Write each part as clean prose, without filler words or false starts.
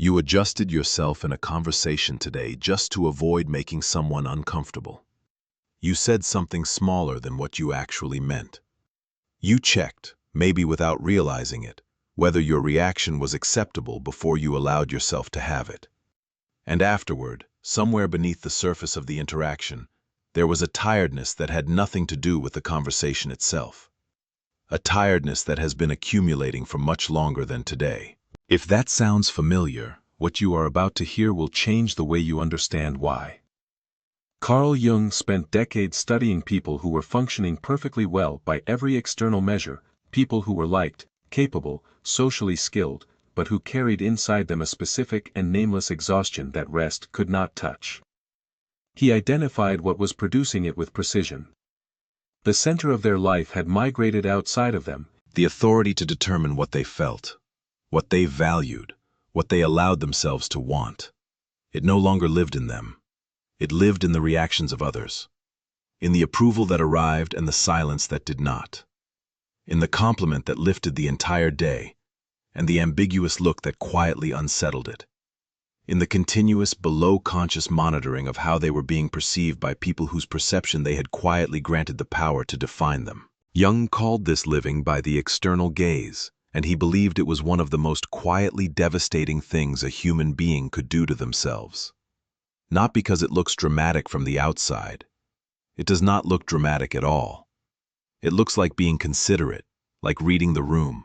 You adjusted yourself in a conversation today just to avoid making someone uncomfortable. You said something smaller than what you actually meant. You checked, maybe without realizing it, whether your reaction was acceptable before you allowed yourself to have it. And afterward, somewhere beneath the surface of the interaction, there was a tiredness that had nothing to do with the conversation itself. A tiredness that has been accumulating for much longer than today. If that sounds familiar, what you are about to hear will change the way you understand why. Carl Jung spent decades studying people who were functioning perfectly well by every external measure, people who were liked, capable, socially skilled, but who carried inside them a specific and nameless exhaustion that rest could not touch. He identified what was producing it with precision. The center of their life had migrated outside of them. The authority to determine what they felt, what they valued, what they allowed themselves to want. It no longer lived in them. It lived in the reactions of others, in the approval that arrived and the silence that did not, in the compliment that lifted the entire day and the ambiguous look that quietly unsettled it, in the continuous below-conscious monitoring of how they were being perceived by people whose perception they had quietly granted the power to define them. Jung called this living by the external gaze, and he believed it was one of the most quietly devastating things a human being could do to themselves. Not because it looks dramatic from the outside. It does not look dramatic at all. It looks like being considerate, like reading the room,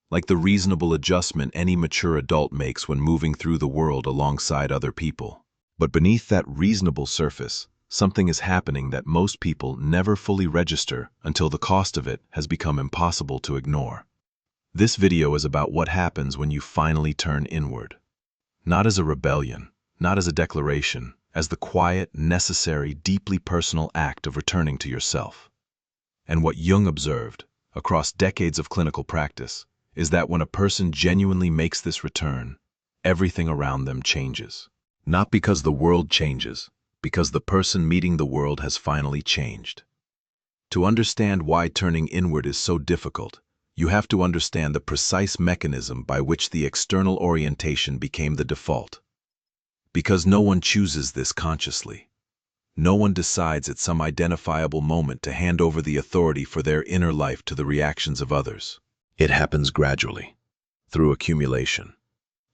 like the reasonable adjustment any mature adult makes when moving through the world alongside other people. But beneath that reasonable surface, something is happening that most people never fully register until the cost of it has become impossible to ignore. This video is about what happens when you finally turn inward. Not as a rebellion, not as a declaration, as the quiet, necessary, deeply personal act of returning to yourself. And what Jung observed, across decades of clinical practice, is that when a person genuinely makes this return, everything around them changes. Not because the world changes, because the person meeting the world has finally changed. To understand why turning inward is so difficult, you have to understand the precise mechanism by which the external orientation became the default. Because no one chooses this consciously. No one decides at some identifiable moment to hand over the authority for their inner life to the reactions of others. It happens gradually, through accumulation,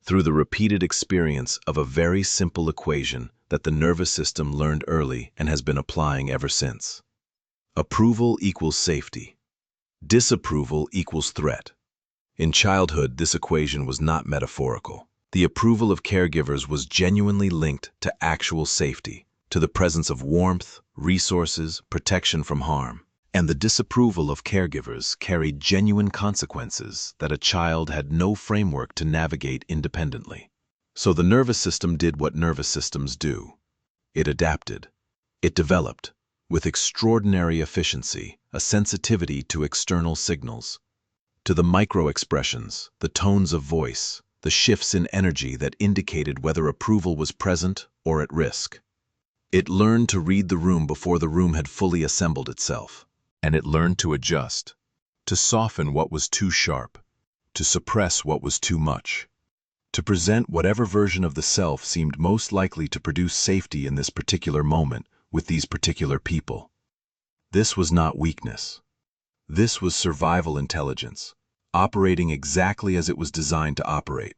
through the repeated experience of a very simple equation that the nervous system learned early and has been applying ever since. Approval equals safety. Disapproval equals threat. In childhood, this equation was not metaphorical. The approval of caregivers was genuinely linked to actual safety, to the presence of warmth, resources, protection from harm. And the disapproval of caregivers carried genuine consequences that a child had no framework to navigate independently. So the nervous system did what nervous systems do. It adapted. It developed, with extraordinary efficiency, a sensitivity to external signals, to the micro-expressions, the tones of voice, the shifts in energy that indicated whether approval was present or at risk. It learned to read the room before the room had fully assembled itself. And it learned to adjust, to soften what was too sharp, to suppress what was too much, to present whatever version of the self seemed most likely to produce safety in this particular moment with these particular people. This was not weakness. This was survival intelligence, operating exactly as it was designed to operate.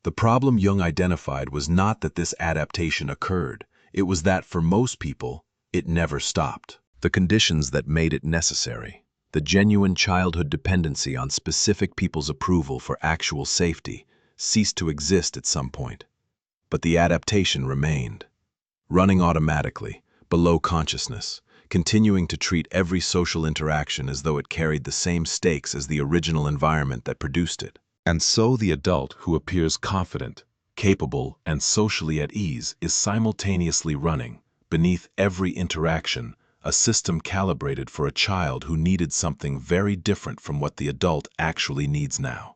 The problem Jung identified was not that this adaptation occurred, it was that for most people, it never stopped. The conditions that made it necessary, the genuine childhood dependency on specific people's approval for actual safety, ceased to exist at some point. But the adaptation remained, running automatically, below consciousness, continuing to treat every social interaction as though it carried the same stakes as the original environment that produced it. And so the adult who appears confident, capable, and socially at ease is simultaneously running, beneath every interaction, a system calibrated for a child who needed something very different from what the adult actually needs now.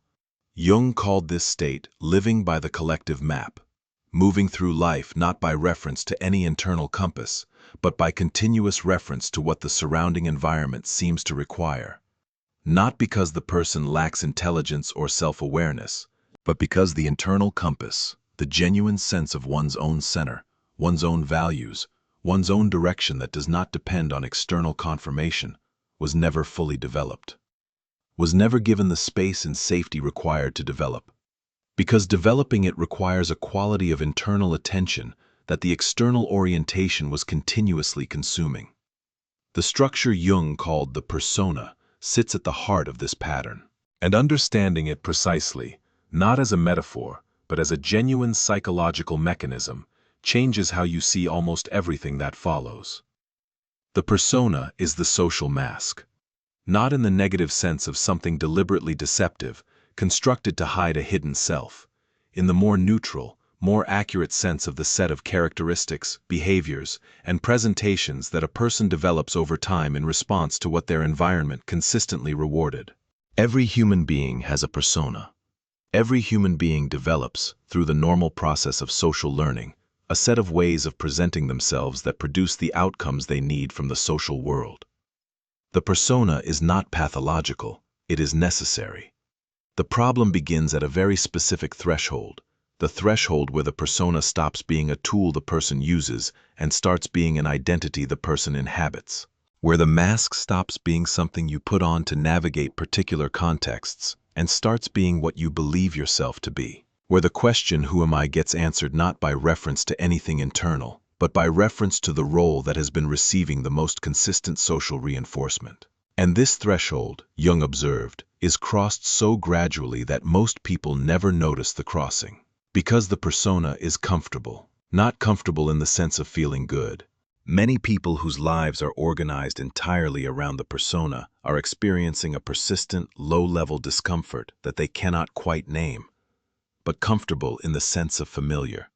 Jung called this state living by the collective map, moving through life not by reference to any internal compass, but by continuous reference to what the surrounding environment seems to require. Not because the person lacks intelligence or self-awareness, but because the internal compass, the genuine sense of one's own center, one's own values, one's own direction that does not depend on external confirmation, was never fully developed, was never given the space and safety required to develop. Because developing it requires a quality of internal attention that the external orientation was continuously consuming. The structure Jung called the persona sits at the heart of this pattern. And understanding it precisely, not as a metaphor, but as a genuine psychological mechanism, changes how you see almost everything that follows. The persona is the social mask. Not in the negative sense of something deliberately deceptive, constructed to hide a hidden self. In the more neutral, more accurate sense of the set of characteristics, behaviors, and presentations that a person develops over time in response to what their environment consistently rewarded. Every human being has a persona. Every human being develops, through the normal process of social learning, a set of ways of presenting themselves that produce the outcomes they need from the social world. The persona is not pathological, it is necessary. The problem begins at a very specific threshold, the threshold where the persona stops being a tool the person uses and starts being an identity the person inhabits, where the mask stops being something you put on to navigate particular contexts and starts being what you believe yourself to be, where the question "who am I" gets answered not by reference to anything internal, but by reference to the role that has been receiving the most consistent social reinforcement. And this threshold, Jung observed, is crossed so gradually that most people never notice the crossing. Because the persona is comfortable, not comfortable in the sense of feeling good. Many people whose lives are organized entirely around the persona are experiencing a persistent, low-level discomfort that they cannot quite name, but comfortable in the sense of familiar.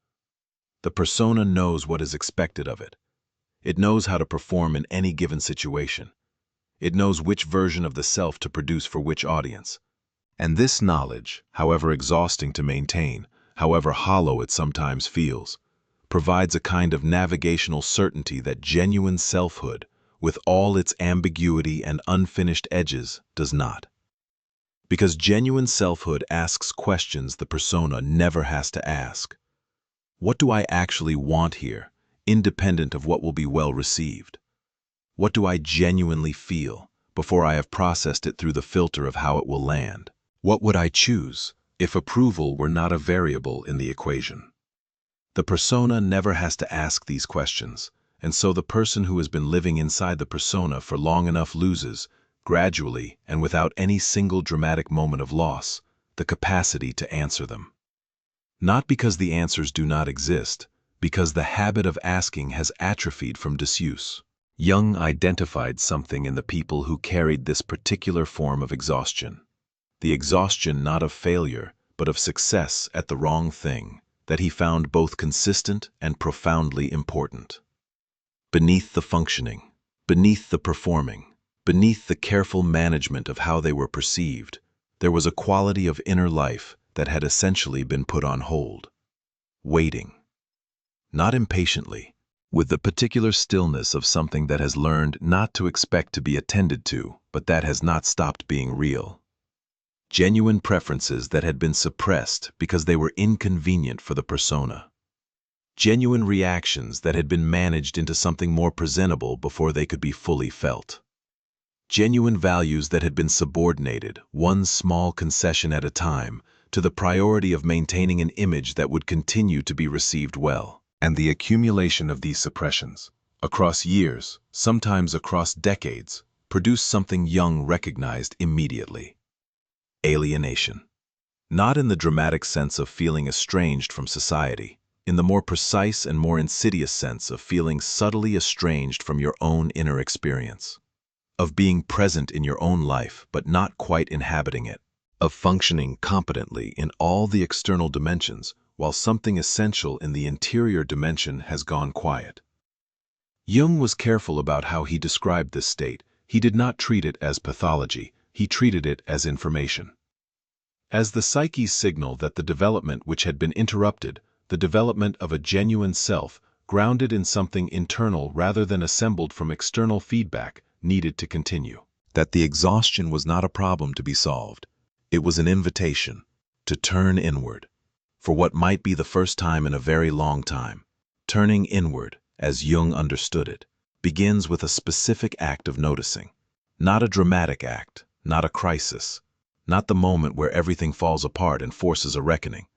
The persona knows what is expected of it. It knows how to perform in any given situation. It knows which version of the self to produce for which audience. And this knowledge, however exhausting to maintain, however hollow it sometimes feels, provides a kind of navigational certainty that genuine selfhood, with all its ambiguity and unfinished edges, does not. Because genuine selfhood asks questions the persona never has to ask. What do I actually want here, independent of what will be well received? What do I genuinely feel, before I have processed it through the filter of how it will land? What would I choose, if approval were not a variable in the equation? The persona never has to ask these questions, and so the person who has been living inside the persona for long enough loses, gradually and without any single dramatic moment of loss, the capacity to answer them. Not because the answers do not exist, because the habit of asking has atrophied from disuse. Jung identified something in the people who carried this particular form of exhaustion. The exhaustion not of failure, but of success at the wrong thing, that he found both consistent and profoundly important. Beneath the functioning, beneath the performing, beneath the careful management of how they were perceived, there was a quality of inner life that had essentially been put on hold. Waiting. Not impatiently, with the particular stillness of something that has learned not to expect to be attended to, but that has not stopped being real. Genuine preferences that had been suppressed because they were inconvenient for the persona. Genuine reactions that had been managed into something more presentable before they could be fully felt. Genuine values that had been subordinated, one small concession at a time, to the priority of maintaining an image that would continue to be received well. And the accumulation of these suppressions, across years, sometimes across decades, produced something Jung recognized immediately. Alienation. Not in the dramatic sense of feeling estranged from society, in the more precise and more insidious sense of feeling subtly estranged from your own inner experience. Of being present in your own life but not quite inhabiting it. Of functioning competently in all the external dimensions, while something essential in the interior dimension has gone quiet. Jung was careful about how he described this state. He did not treat it as pathology, he treated it as information. As the psyche's signal that the development which had been interrupted, the development of a genuine self, grounded in something internal rather than assembled from external feedback, needed to continue. That the exhaustion was not a problem to be solved. It was an invitation. to turn inward. For what might be the first time in a very long time, turning inward, as Jung understood it, begins with a specific act of noticing. Not a dramatic act, not a crisis, not the moment where everything falls apart and forces a reckoning.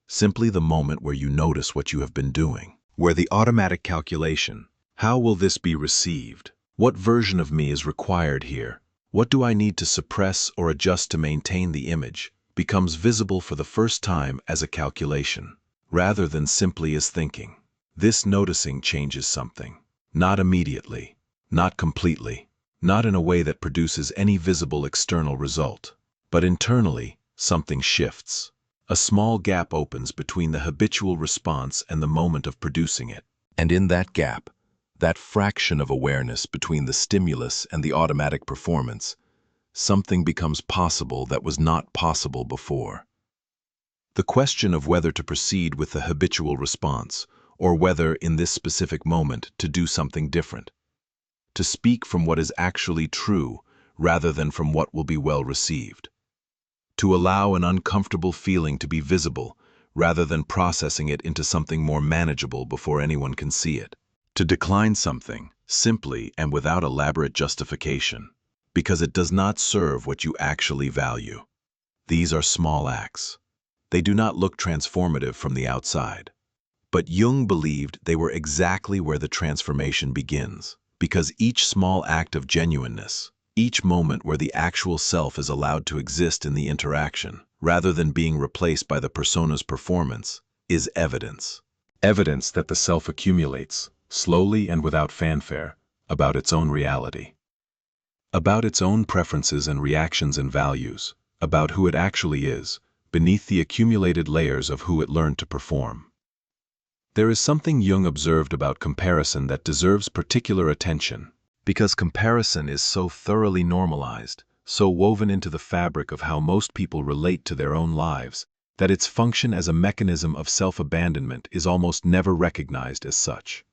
Simply the moment where you notice what you have been doing. Where the automatic calculation, how will this be received? What version of me is required here? What do I need to suppress or adjust to maintain the image? Becomes visible for the first time as a calculation, rather than simply as thinking. This noticing changes something. Not immediately, not completely, not in a way that produces any visible external result. But internally, something shifts. A small gap opens between the habitual response and the moment of producing it. And in that gap, that fraction of awareness between the stimulus and the automatic performance, something becomes possible that was not possible before. The question of whether to proceed with the habitual response, or whether, in this specific moment, to do something different. To speak from what is actually true, rather than from what will be well received. To allow an uncomfortable feeling to be visible, rather than processing it into something more manageable before anyone can see it. To decline something, simply and without elaborate justification, because it does not serve what you actually value. These are small acts. They do not look transformative from the outside. But Jung believed they were exactly where the transformation begins, because each small act of genuineness, each moment where the actual self is allowed to exist in the interaction, rather than being replaced by the persona's performance, is evidence. Evidence that the self accumulates, slowly and without fanfare, about its own reality. About its own preferences and reactions and values, about who it actually is, beneath the accumulated layers of who it learned to perform. There is something Jung observed about comparison that deserves particular attention, because comparison is so thoroughly normalized, so woven into the fabric of how most people relate to their own lives, that its function as a mechanism of self-abandonment is almost never recognized as such.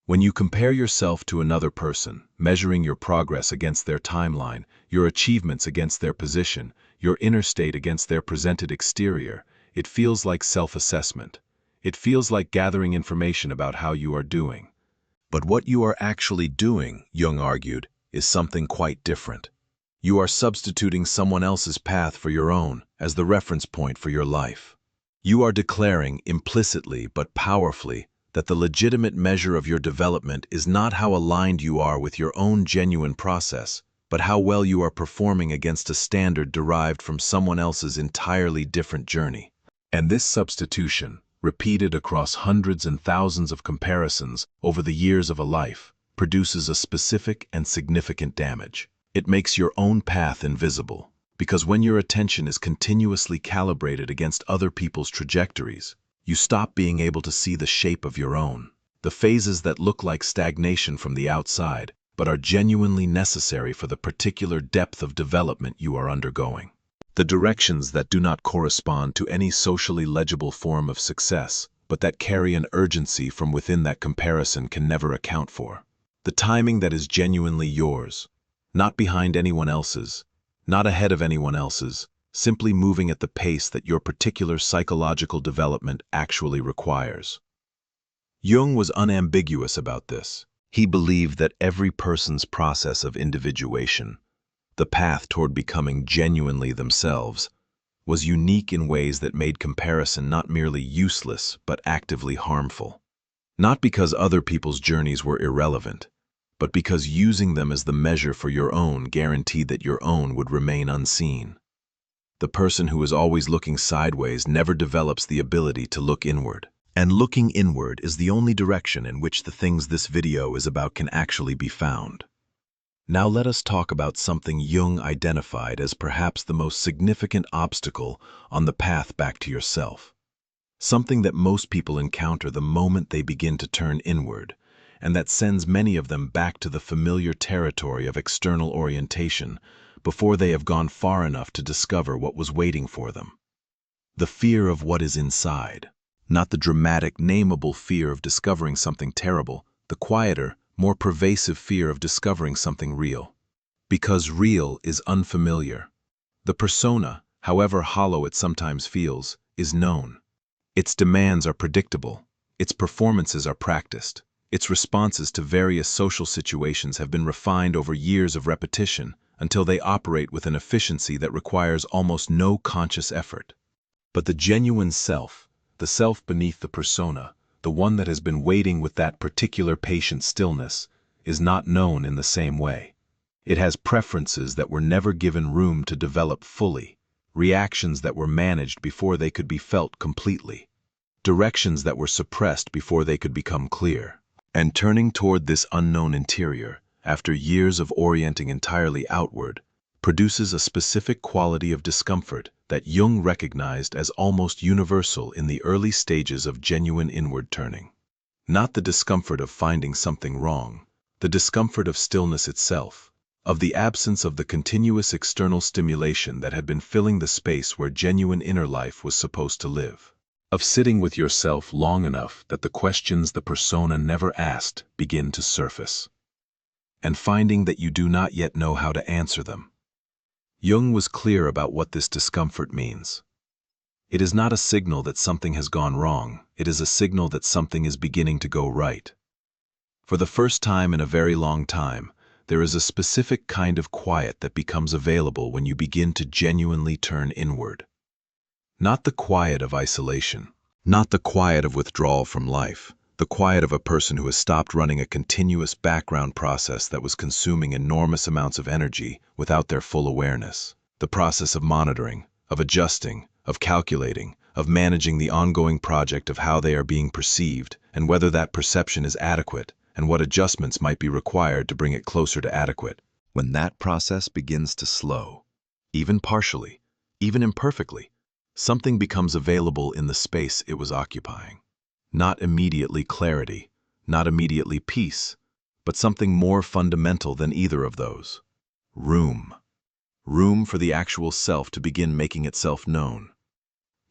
When you compare yourself to another person, measuring your progress against their timeline, your achievements against their position, your inner state against their presented exterior, it feels like self-assessment. It feels like gathering information about how you are doing. But what you are actually doing, Jung argued, is something quite different. You are substituting someone else's path for your own as the reference point for your life. You are declaring implicitly but powerfully that the legitimate measure of your development is not how aligned you are with your own genuine process, but how well you are performing against a standard derived from someone else's entirely different journey. And this substitution, repeated across hundreds and thousands of comparisons over the years of a life, produces a specific and significant damage. It makes your own path invisible, because when your attention is continuously calibrated against other people's trajectories, you stop being able to see the shape of your own, the phases that look like stagnation from the outside, but are genuinely necessary for the particular depth of development you are undergoing. The directions that do not correspond to any socially legible form of success, but that carry an urgency from within that comparison can never account for. The timing that is genuinely yours, not behind anyone else's, not ahead of anyone else's, simply moving at the pace that your particular psychological development actually requires. Jung was unambiguous about this. He believed that every person's process of individuation, the path toward becoming genuinely themselves, was unique in ways that made comparison not merely useless but actively harmful. Not because other people's journeys were irrelevant, but because using them as the measure for your own guaranteed that your own would remain unseen. The person who is always looking sideways never develops the ability to look inward. And looking inward is the only direction in which the things this video is about can actually be found. Now let us talk about something Jung identified as perhaps the most significant obstacle on the path back to yourself. Something that most people encounter the moment they begin to turn inward, and that sends many of them back to the familiar territory of external orientation before they have gone far enough to discover what was waiting for them. The fear of what is inside. Not the dramatic, nameable fear of discovering something terrible, the quieter, more pervasive fear of discovering something real. Because real is unfamiliar. The persona, however hollow it sometimes feels, is known. Its demands are predictable, its performances are practiced, its responses to various social situations have been refined over years of repetition until they operate with an efficiency that requires almost no conscious effort. But the genuine self, the self beneath the persona, the one that has been waiting with that particular patient stillness, is not known in the same way. It has preferences that were never given room to develop fully, reactions that were managed before they could be felt completely, directions that were suppressed before they could become clear. And turning toward this unknown interior, after years of orienting entirely outward, produces a specific quality of discomfort that Jung recognized as almost universal in the early stages of genuine inward turning. Not the discomfort of finding something wrong, the discomfort of stillness itself, of the absence of the continuous external stimulation that had been filling the space where genuine inner life was supposed to live. Of sitting with yourself long enough that the questions the persona never asked begin to surface, and finding that you do not yet know how to answer them. Jung was clear about what this discomfort means. It is not a signal that something has gone wrong, it is a signal that something is beginning to go right. For the first time in a very long time, there is a specific kind of quiet that becomes available when you begin to genuinely turn inward. Not the quiet of isolation, not the quiet of withdrawal from life, the quiet of a person who has stopped running a continuous background process that was consuming enormous amounts of energy without their full awareness. The process of monitoring, of adjusting, of calculating, of managing the ongoing project of how they are being perceived and whether that perception is adequate and what adjustments might be required to bring it closer to adequate. When that process begins to slow, even partially, even imperfectly, something becomes available in the space it was occupying. Not immediately clarity, not immediately peace, but something more fundamental than either of those. Room. Room for the actual self to begin making itself known.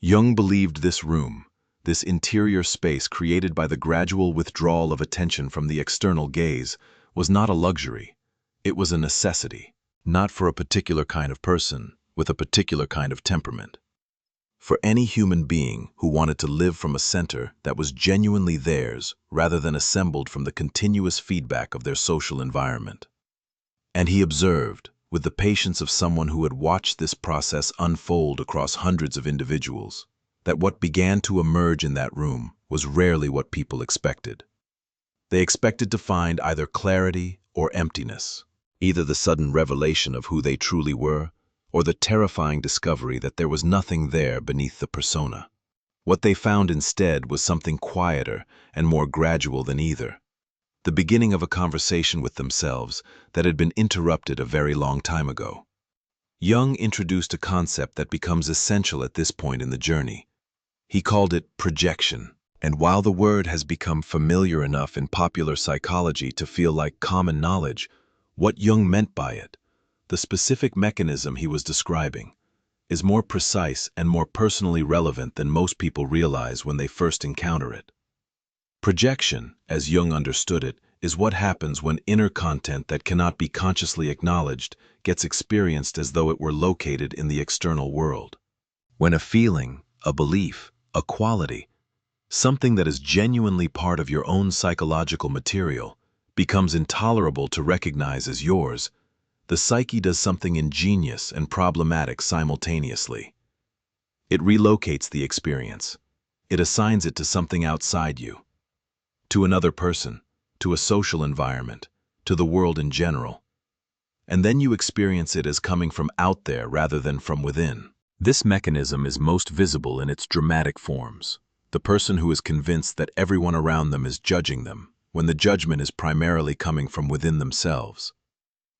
Jung believed this room, this interior space created by the gradual withdrawal of attention from the external gaze, was not a luxury. It was a necessity, not for a particular kind of person, with a particular kind of temperament. For any human being who wanted to live from a center that was genuinely theirs rather than assembled from the continuous feedback of their social environment. And he observed, with the patience of someone who had watched this process unfold across hundreds of individuals, that what began to emerge in that room was rarely what people expected. They expected to find either clarity or emptiness, either the sudden revelation of who they truly were, or the terrifying discovery that there was nothing there beneath the persona. What they found instead was something quieter and more gradual than either, the beginning of a conversation with themselves that had been interrupted a very long time ago. Jung introduced a concept that becomes essential at this point in the journey. He called it projection, and while the word has become familiar enough in popular psychology to feel like common knowledge, what Jung meant by it, the specific mechanism he was describing, is more precise and more personally relevant than most people realize when they first encounter it. Projection, as Jung understood it, is what happens when inner content that cannot be consciously acknowledged gets experienced as though it were located in the external world. When a feeling, a belief, a quality, something that is genuinely part of your own psychological material, becomes intolerable to recognize as yours, the psyche does something ingenious and problematic simultaneously. It relocates the experience. It assigns it to something outside you, to another person, to a social environment, to the world in general. And then you experience it as coming from out there rather than from within. This mechanism is most visible in its dramatic forms. The person who is convinced that everyone around them is judging them, when the judgment is primarily coming from within themselves.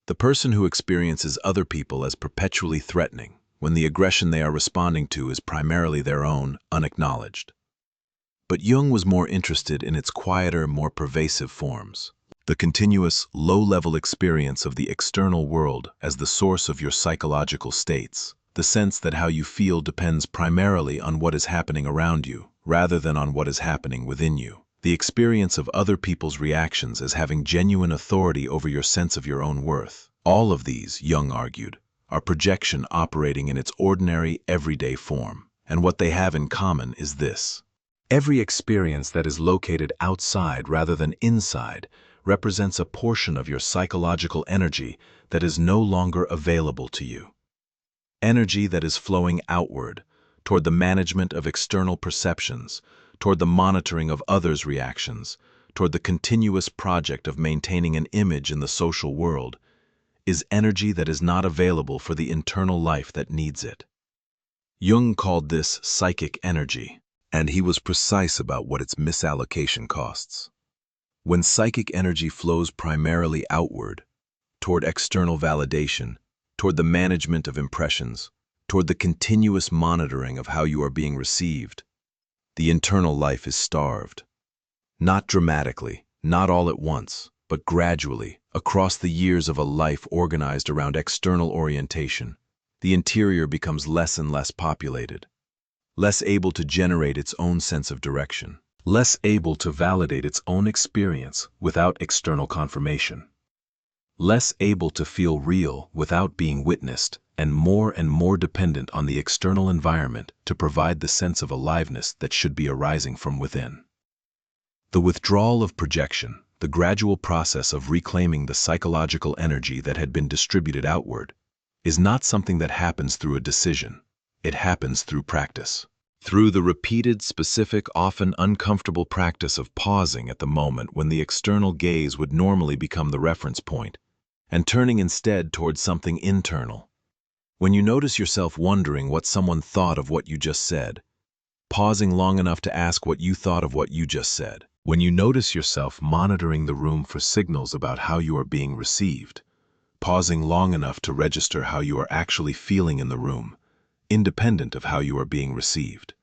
The person who experiences other people as perpetually threatening, when the aggression they are responding to is primarily their own, unacknowledged. But Jung was more interested in its quieter, more pervasive forms. The continuous, low-level experience of the external world as the source of your psychological states. The sense that how you feel depends primarily on what is happening around you, rather than on what is happening within you. The experience of other people's reactions as having genuine authority over your sense of your own worth. All of these, Jung argued, are projection operating in its ordinary, everyday form. And what they have in common is this. Every experience that is located outside rather than inside represents a portion of your psychological energy that is no longer available to you. Energy that is flowing outward, toward the management of external perceptions, toward the monitoring of others' reactions, toward the continuous project of maintaining an image in the social world, is energy that is not available for the internal life that needs it. Jung called this psychic energy, and he was precise about what its misallocation costs. When psychic energy flows primarily outward, toward external validation, toward the management of impressions, toward the continuous monitoring of how you are being received, the internal life is starved. Not dramatically, not all at once, but gradually, across the years of a life organized around external orientation, the interior becomes less and less populated, less able to generate its own sense of direction, less able to validate its own experience without external confirmation, less able to feel real without being witnessed, and more dependent on the external environment to provide the sense of aliveness that should be arising from within. The withdrawal of projection, the gradual process of reclaiming the psychological energy that had been distributed outward, is not something that happens through a decision. It happens through practice. Through the repeated, specific, often uncomfortable practice of pausing at the moment when the external gaze would normally become the reference point, and turning instead towards something internal. When you notice yourself wondering what someone thought of what you just said, pausing long enough to ask what you thought of what you just said. When you notice yourself monitoring the room for signals about how you are being received, pausing long enough to register how you are actually feeling in the room, independent of how you are being received.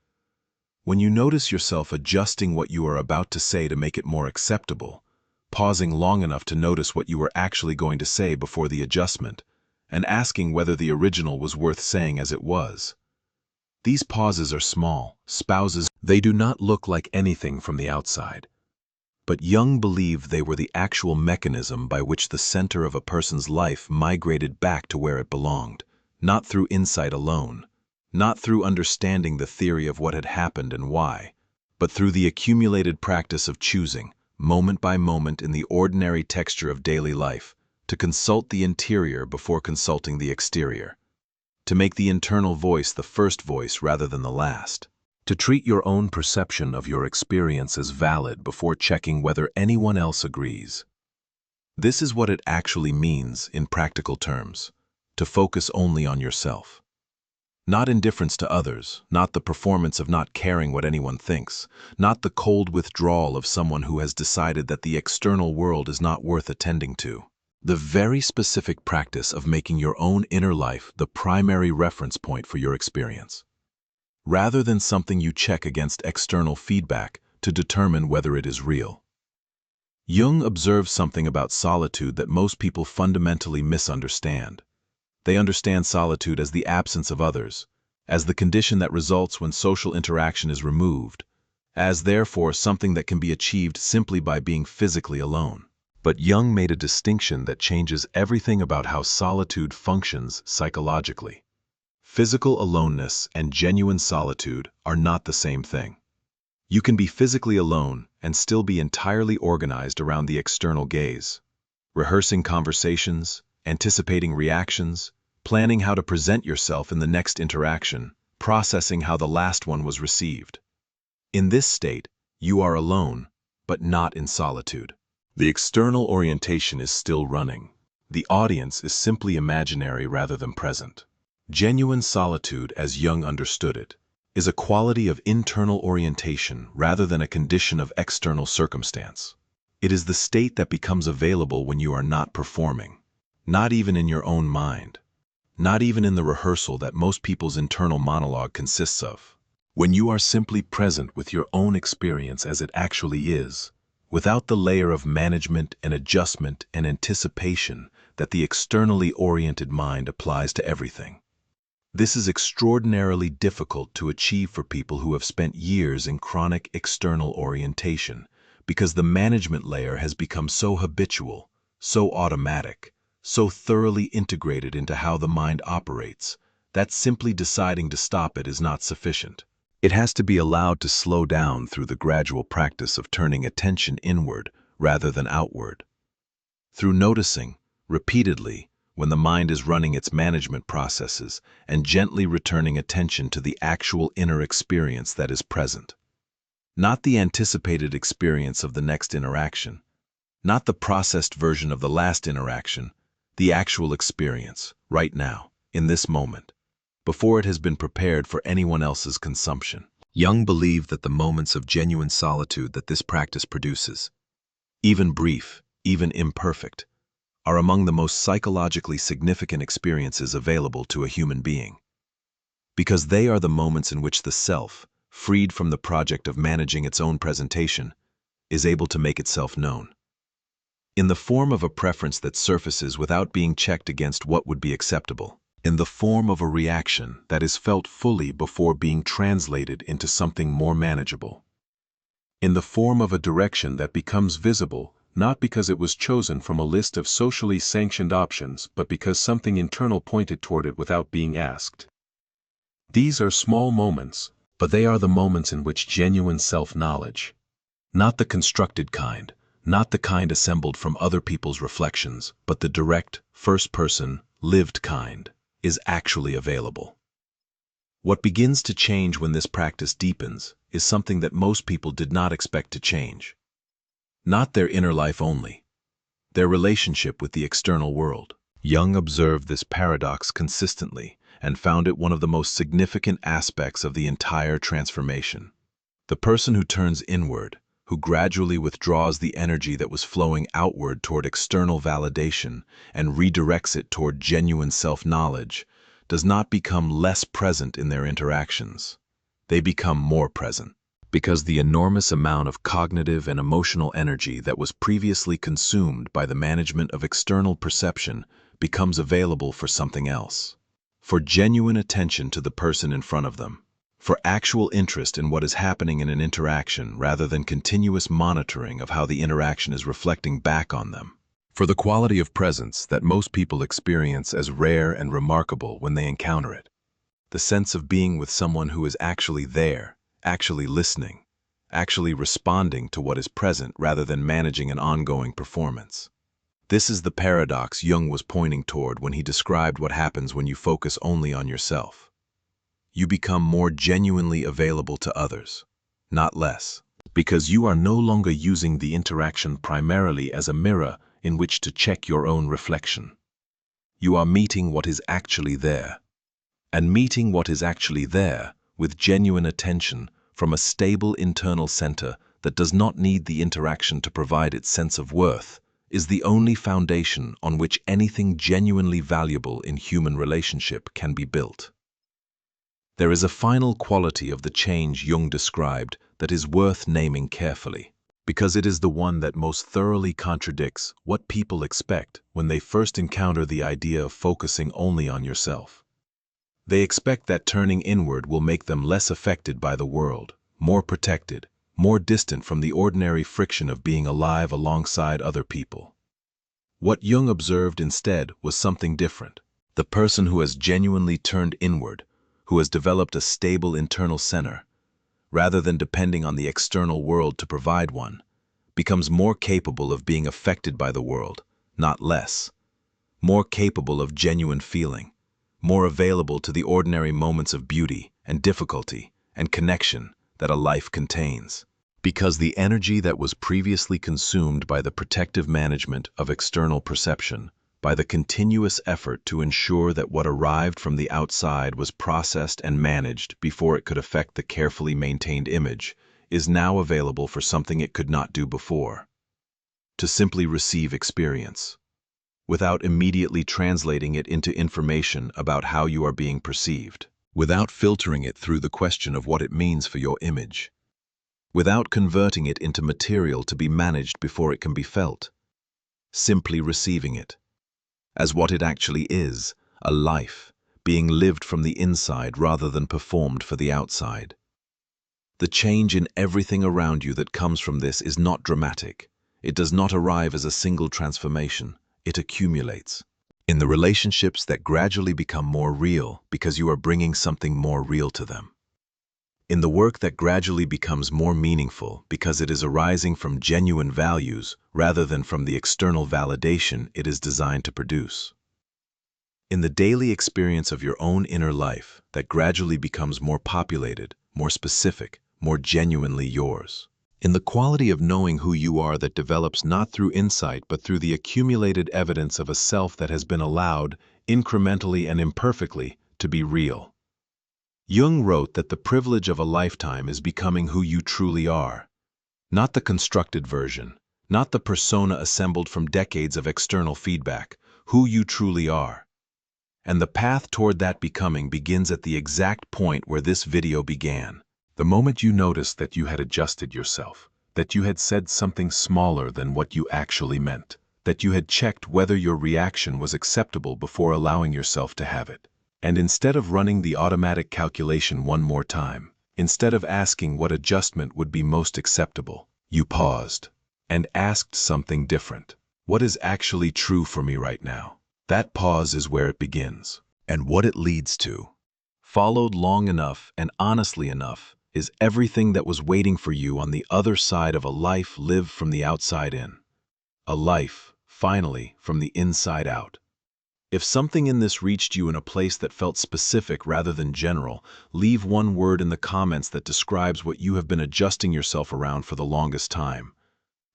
When you notice yourself adjusting what you are about to say to make it more acceptable, pausing long enough to notice what you were actually going to say before the adjustment, and asking whether the original was worth saying as it was. These pauses are small, spouses. They do not look like anything from the outside. But Jung believed they were the actual mechanism by which the center of a person's life migrated back to where it belonged, not through insight alone, not through understanding the theory of what had happened and why, but through the accumulated practice of choosing, moment by moment in the ordinary texture of daily life, to consult the interior before consulting the exterior, to make the internal voice the first voice rather than the last, to treat your own perception of your experience as valid before checking whether anyone else agrees. This is what it actually means in practical terms, to focus only on yourself. Not indifference to others, not the performance of not caring what anyone thinks, not the cold withdrawal of someone who has decided that the external world is not worth attending to. The very specific practice of making your own inner life the primary reference point for your experience, rather than something you check against external feedback to determine whether it is real. Jung observed something about solitude that most people fundamentally misunderstand. They understand solitude as the absence of others, as the condition that results when social interaction is removed, as therefore something that can be achieved simply by being physically alone. But Jung made a distinction that changes everything about how solitude functions psychologically. Physical aloneness and genuine solitude are not the same thing. You can be physically alone and still be entirely organized around the external gaze, rehearsing conversations, anticipating reactions, planning how to present yourself in the next interaction, processing how the last one was received. In this state, you are alone, but not in solitude. The external orientation is still running. The audience is simply imaginary rather than present. Genuine solitude, as Jung understood it, is a quality of internal orientation rather than a condition of external circumstance. It is the state that becomes available when you are not performing, not even in your own mind, not even in the rehearsal that most people's internal monologue consists of. When you are simply present with your own experience as it actually is, without the layer of management and adjustment and anticipation that the externally oriented mind applies to everything. This is extraordinarily difficult to achieve for people who have spent years in chronic external orientation, because the management layer has become so habitual, so automatic, so thoroughly integrated into how the mind operates, that simply deciding to stop it is not sufficient. It has to be allowed to slow down through the gradual practice of turning attention inward rather than outward. Through noticing, repeatedly, when the mind is running its management processes and gently returning attention to the actual inner experience that is present. Not the anticipated experience of the next interaction, not the processed version of the last interaction, the actual experience, right now, in this moment, before it has been prepared for anyone else's consumption. Jung believed that the moments of genuine solitude that this practice produces, even brief, even imperfect, are among the most psychologically significant experiences available to a human being. Because they are the moments in which the self, freed from the project of managing its own presentation, is able to make itself known. In the form of a preference that surfaces without being checked against what would be acceptable. In the form of a reaction that is felt fully before being translated into something more manageable. In the form of a direction that becomes visible, not because it was chosen from a list of socially sanctioned options, but because something internal pointed toward it without being asked. These are small moments, but they are the moments in which genuine self-knowledge, not the constructed kind, not the kind assembled from other people's reflections, but the direct, first-person, lived kind, is actually available. What begins to change when this practice deepens is something that most people did not expect to change. Not their inner life only, their relationship with the external world. Jung observed this paradox consistently and found it one of the most significant aspects of the entire transformation. The person who turns inward, who gradually withdraws the energy that was flowing outward toward external validation and redirects it toward genuine self-knowledge, does not become less present in their interactions. They become more present, because the enormous amount of cognitive and emotional energy that was previously consumed by the management of external perception becomes available for something else. For genuine attention to the person in front of them. For actual interest in what is happening in an interaction rather than continuous monitoring of how the interaction is reflecting back on them. For the quality of presence that most people experience as rare and remarkable when they encounter it. The sense of being with someone who is actually there, actually listening, actually responding to what is present rather than managing an ongoing performance. This is the paradox Jung was pointing toward when he described what happens when you focus only on yourself. You become more genuinely available to others, not less, because you are no longer using the interaction primarily as a mirror in which to check your own reflection. You are meeting what is actually there, and meeting what is actually there with genuine attention from a stable internal center that does not need the interaction to provide its sense of worth, is the only foundation on which anything genuinely valuable in human relationship can be built. There is a final quality of the change Jung described that is worth naming carefully, because it is the one that most thoroughly contradicts what people expect when they first encounter the idea of focusing only on yourself. They expect that turning inward will make them less affected by the world, more protected, more distant from the ordinary friction of being alive alongside other people. What Jung observed instead was something different. The person who has genuinely turned inward, who has developed a stable internal center, rather than depending on the external world to provide one, becomes more capable of being affected by the world, not less, more capable of genuine feeling, more available to the ordinary moments of beauty and difficulty and connection that a life contains. Because the energy that was previously consumed by the protective management of external perception, by the continuous effort to ensure that what arrived from the outside was processed and managed before it could affect the carefully maintained image, is now available for something it could not do before. To simply receive experience, without immediately translating it into information about how you are being perceived, without filtering it through the question of what it means for your image, without converting it into material to be managed before it can be felt, simply receiving it as what it actually is, a life, being lived from the inside rather than performed for the outside. The change in everything around you that comes from this is not dramatic. It does not arrive as a single transformation. It accumulates. In the relationships that gradually become more real because you are bringing something more real to them. In the work that gradually becomes more meaningful because it is arising from genuine values rather than from the external validation it is designed to produce. In the daily experience of your own inner life that gradually becomes more populated, more specific, more genuinely yours. In the quality of knowing who you are that develops not through insight but through the accumulated evidence of a self that has been allowed, incrementally and imperfectly, to be real. Jung wrote that the privilege of a lifetime is becoming who you truly are. Not the constructed version, not the persona assembled from decades of external feedback, who you truly are. And the path toward that becoming begins at the exact point where this video began. The moment you noticed that you had adjusted yourself, that you had said something smaller than what you actually meant, that you had checked whether your reaction was acceptable before allowing yourself to have it. And instead of running the automatic calculation one more time, instead of asking what adjustment would be most acceptable, you paused and asked something different. What is actually true for me right now? That pause is where it begins. And what it leads to, followed long enough and honestly enough, is everything that was waiting for you on the other side of a life lived from the outside in. A life, finally, from the inside out. If something in this reached you in a place that felt specific rather than general, leave one word in the comments that describes what you have been adjusting yourself around for the longest time.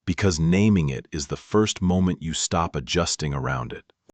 Because naming it is the first moment you stop adjusting around it.